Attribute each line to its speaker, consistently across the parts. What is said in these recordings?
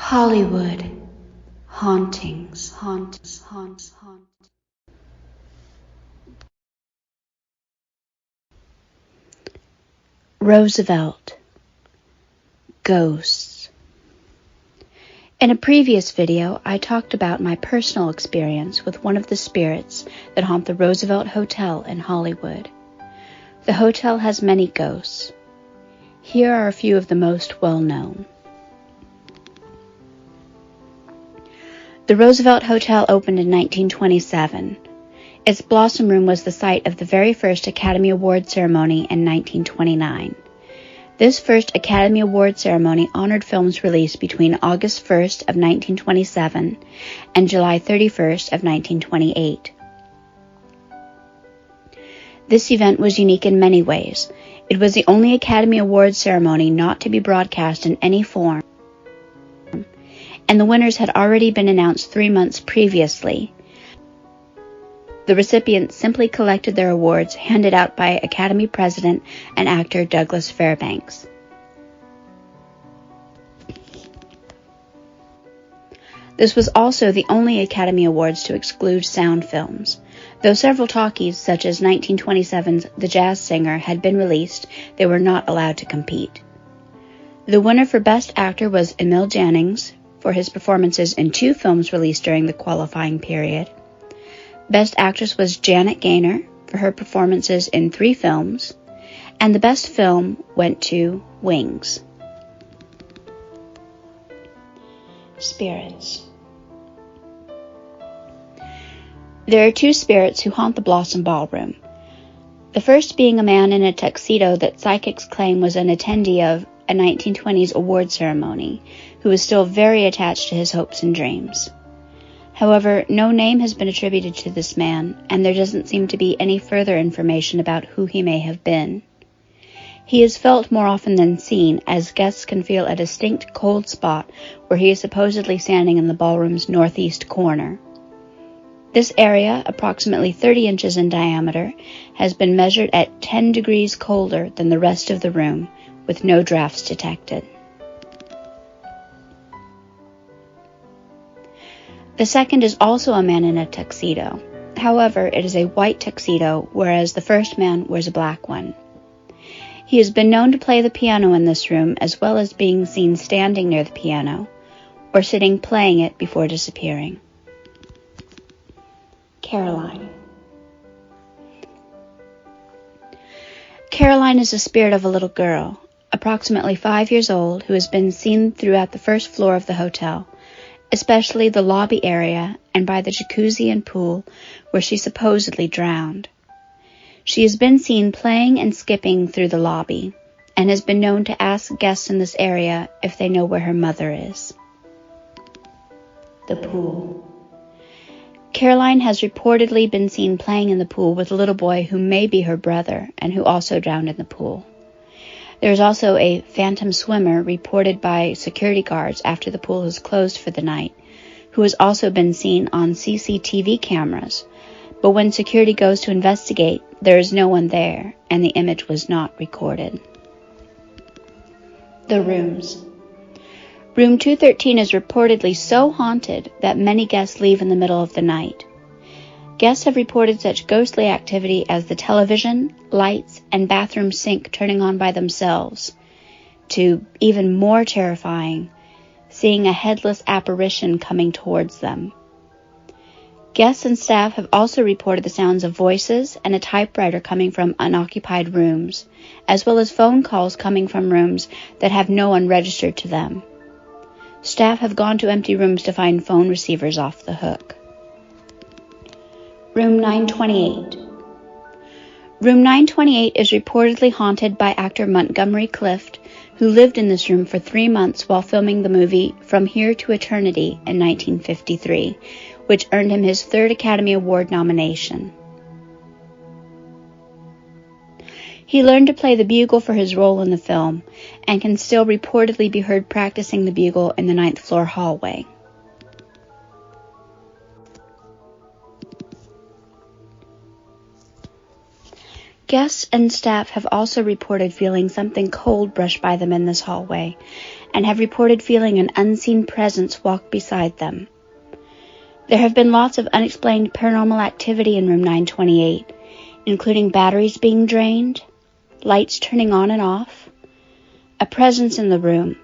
Speaker 1: Hollywood. Hauntings. Roosevelt. Ghosts. In a previous video, I talked about my personal experience with one of the spirits that haunt the Roosevelt Hotel in Hollywood. The hotel has many ghosts. Here are a few of the most well-known. The Roosevelt Hotel opened in 1927. Its Blossom Room was the site of the very first Academy Award ceremony in 1929. This first Academy Award ceremony honored films released between August 1st of 1927 and July 31st of 1928. This event was unique in many ways. It was the only Academy Award ceremony not to be broadcast in any form, and the winners had already been announced 3 months previously. The recipients simply collected their awards handed out by Academy President and actor Douglas Fairbanks. This was also the only Academy Awards to exclude sound films. Though several talkies, such as 1927's The Jazz Singer, had been released, they were not allowed to compete. The winner for Best Actor was Emil Jannings for his performances in 2 films released during the qualifying period. Best Actress was Janet Gaynor for her performances in 3 films, and the Best Film went to Wings. Spirits. There are 2 spirits who haunt the Blossom Ballroom. The first being a man in a tuxedo that psychics claim was an attendee of a 1920s award ceremony, who is still very attached to his hopes and dreams. However, no name has been attributed to this man, and there doesn't seem to be any further information about who he may have been. He is felt more often than seen, as guests can feel a distinct cold spot where he is supposedly standing in the ballroom's northeast corner. This area, approximately 30 inches in diameter, has been measured at 10 degrees colder than the rest of the room, with no drafts detected. The second is also a man in a tuxedo. However, it is a white tuxedo, whereas the first man wears a black one. He has been known to play the piano in this room, as well as being seen standing near the piano, or sitting playing it before disappearing. Caroline. Caroline is the spirit of a little girl, approximately 5 years old, who has been seen throughout the first floor of the hotel, especially the lobby area and by the jacuzzi and pool where she supposedly drowned. She has been seen playing and skipping through the lobby, and has been known to ask guests in this area if they know where her mother is. The pool. Caroline has reportedly been seen playing in the pool with a little boy who may be her brother and who also drowned in the pool. There is also a phantom swimmer reported by security guards after the pool is closed for the night, who has also been seen on CCTV cameras, but when security goes to investigate, there is no one there, and the image was not recorded. The rooms. Room 213 is reportedly so haunted that many guests leave in the middle of the night. Guests have reported such ghostly activity as the television, lights, and bathroom sink turning on by themselves, to even more terrifying, seeing a headless apparition coming towards them. Guests and staff have also reported the sounds of voices and a typewriter coming from unoccupied rooms, as well as phone calls coming from rooms that have no one registered to them. Staff have gone to empty rooms to find phone receivers off the hook. Room 928. Room 928 is reportedly haunted by actor Montgomery Clift, who lived in this room for 3 months while filming the movie From Here to Eternity in 1953, which earned him his 3rd Academy Award nomination. He learned to play the bugle for his role in the film, and can still reportedly be heard practicing the bugle in the 9th floor hallway. Guests and staff have also reported feeling something cold brush by them in this hallway, and have reported feeling an unseen presence walk beside them. There have been lots of unexplained paranormal activity in room 928, including batteries being drained, lights turning on and off, a presence in the room,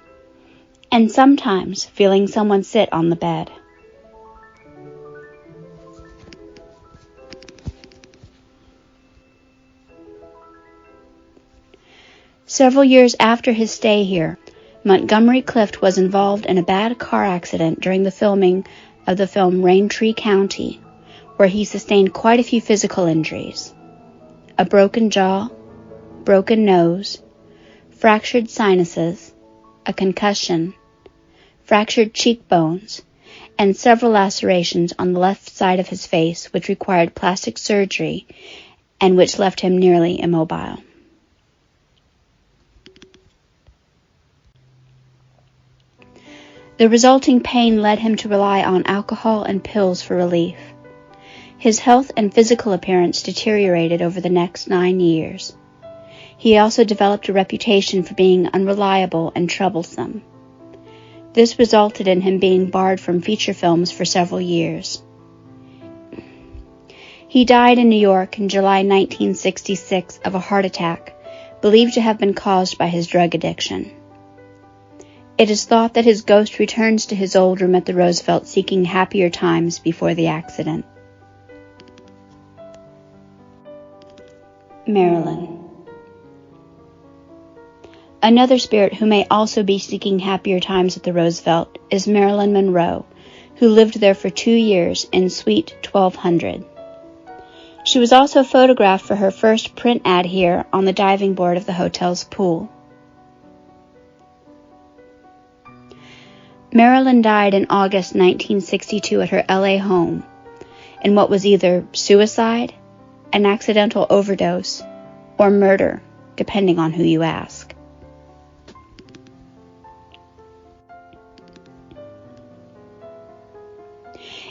Speaker 1: and sometimes feeling someone sit on the bed. Several years after his stay here, Montgomery Clift was involved in a bad car accident during the filming of the film Raintree County, where he sustained quite a few physical injuries: a broken jaw, broken nose, fractured sinuses, a concussion, fractured cheekbones, and several lacerations on the left side of his face which required plastic surgery and which left him nearly immobile. The resulting pain led him to rely on alcohol and pills for relief. His health and physical appearance deteriorated over the next 9 years. He also developed a reputation for being unreliable and troublesome. This resulted in him being barred from feature films for several years. He died in New York in July 1966 of a heart attack, believed to have been caused by his drug addiction. It is thought that his ghost returns to his old room at the Roosevelt seeking happier times before the accident. Marilyn. Another spirit who may also be seeking happier times at the Roosevelt is Marilyn Monroe, who lived there for 2 years in Suite 1200. She was also photographed for her first print ad here on the diving board of the hotel's pool. Marilyn died in August 1962 at her LA home in what was either suicide, an accidental overdose, or murder, depending on who you ask.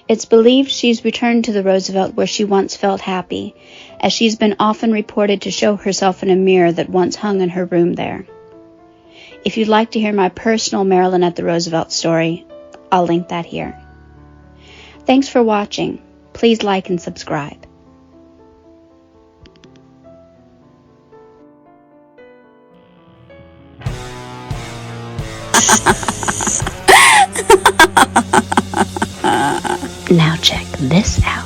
Speaker 1: It's believed she's returned to the Roosevelt where she once felt happy, as she's been often reported to show herself in a mirror that once hung in her room there. If you'd like to hear my personal Marilyn at the Roosevelt story, I'll link that here. Thanks for watching. Please like and subscribe. Now check this out.